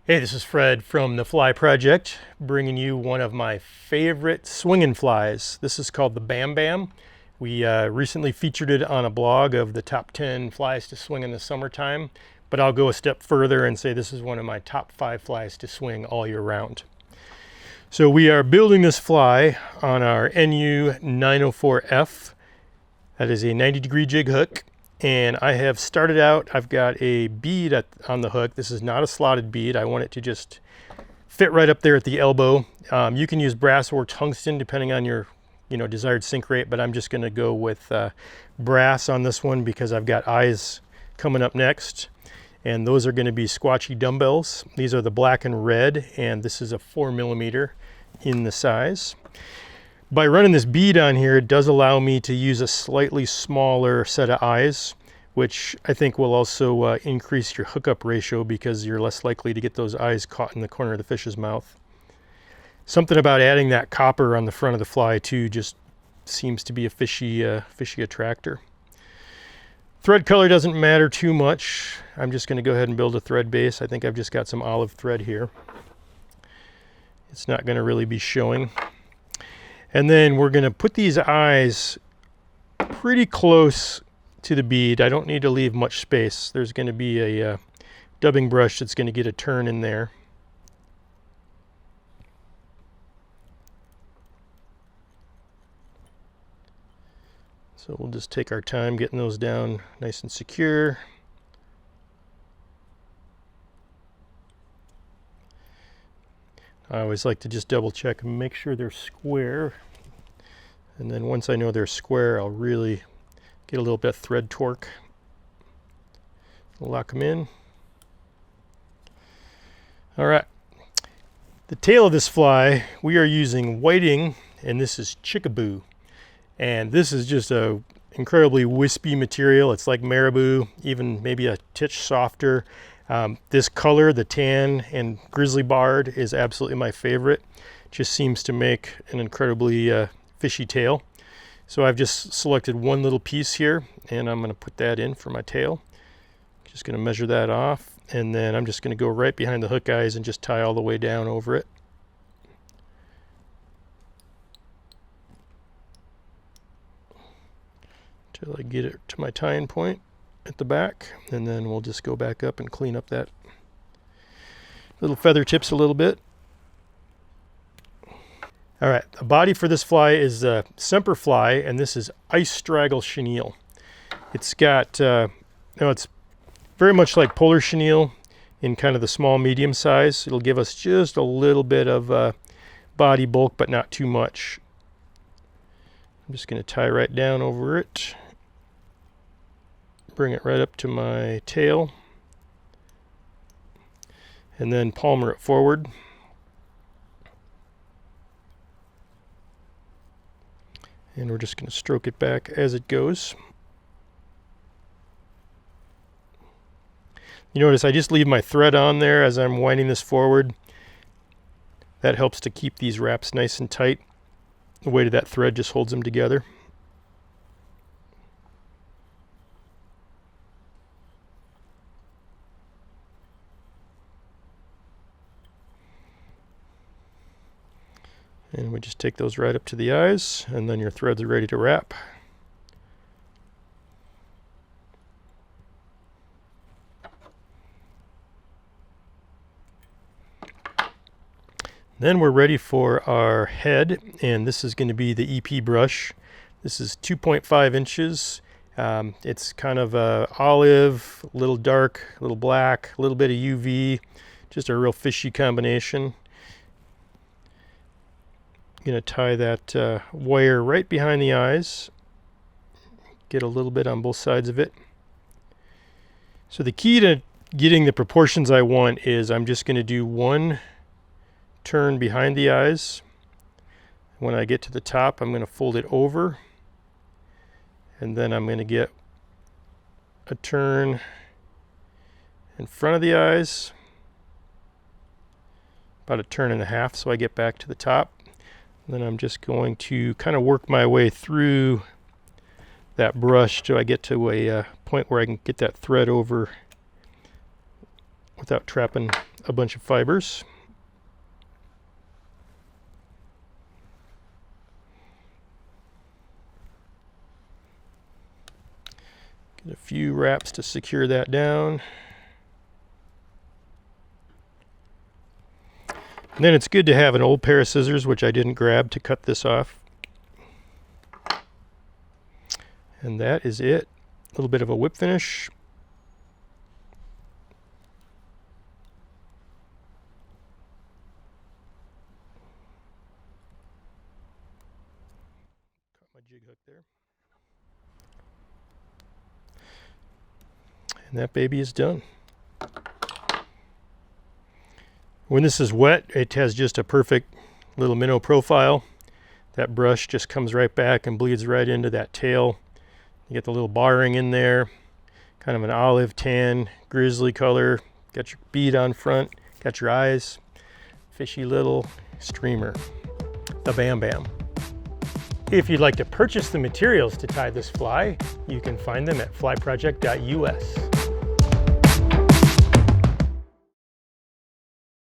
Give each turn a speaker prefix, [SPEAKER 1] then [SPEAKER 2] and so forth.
[SPEAKER 1] Hey, this is Fred from the Fly Project, bringing you one of my favorite swinging flies. This is called the Bam Bam. We recently featured it on a blog of the top 10 flies to swing in the summertime, but I'll go a step further and say this is one of my top 5 flies to swing all year round. So we are building this fly on our NU 904F. That is a 90-degree jig hook. And I have started out, I've got a bead on the hook. This is not a slotted bead. I want it to just fit right up there at the elbow. You can use brass or tungsten depending on your desired sink rate, but I'm just gonna go with brass on this one because I've got eyes coming up next. And those are gonna be squatchy dumbbells. These are the black and red, and this is a 4mm in the size. By running this bead on here, it does allow me to use a slightly smaller set of eyes, which I think will also increase your hookup ratio because you're less likely to get those eyes caught in the corner of the fish's mouth. Something about adding that copper on the front of the fly too just seems to be a fishy attractor. Thread color doesn't matter too much. I'm just going to go ahead and build a thread base. I think I've just got some olive thread here. It's not going to really be showing. And then we're going to put these eyes pretty close to the bead. I don't need to leave much space. There's going to be a dubbing brush that's going to get a turn in there. So we'll just take our time getting those down nice and secure. I always like to just double check and make sure they're square. And then once I know they're square, I'll really get a little bit of thread torque. Lock them in. All right. The tail of this fly, we are using whiting, and this is chickaboo. And this is just a incredibly wispy material. It's like marabou, even maybe a titch softer. This color, the tan and grizzly barred, is absolutely my favorite. Just seems to make an incredibly fishy tail. So I've just selected one little piece here, and I'm going to put that in for my tail. Just going to measure that off, and then I'm just going to go right behind the hook eyes and just tie all the way down over it. Till I get it to my tying point at the back, and then we'll just go back up and clean up that little feather tips a little bit. All right, the body for this fly is a Semper fly, and this is ice straggle chenille. It's got, it's very much like polar chenille in kind of the small medium size. It'll give us just a little bit of body bulk, but not too much. I'm just going to tie right down over it. Bring it right up to my tail, and then palmer it forward. And we're just going to stroke it back as it goes. You notice I just leave my thread on there as I'm winding this forward. That helps to keep these wraps nice and tight. The weight of that thread just holds them together. And we just take those right up to the eyes, and then your threads are ready to wrap. Then we're ready for our head, and this is going to be the EP brush. This is 2.5 inches. It's kind of olive, a little dark, a little black, a little bit of UV, just a real fishy combination. Going to tie that wire right behind the eyes, get a little bit on both sides of it. So the key to getting the proportions I want is I'm just going to do one turn behind the eyes. When I get to the top, I'm going to fold it over, and then I'm going to get a turn in front of the eyes, about a turn and a half, so I get back to the top. Then I'm just going to kind of work my way through that brush till I get to a point where I can get that thread over without trapping a bunch of fibers. Get a few wraps to secure that down. And then it's good to have an old pair of scissors, which I didn't grab, to cut this off. And that is it. A little bit of a whip finish. Caught my jig hook there. And that baby is done. When this is wet, it has just a perfect little minnow profile. That brush just comes right back and bleeds right into that tail. You get the little barring in there, kind of an olive tan, grizzly color. Got your bead on front, got your eyes, fishy little streamer, the Bam Bam. If you'd like to purchase the materials to tie this fly, you can find them at flyproject.us.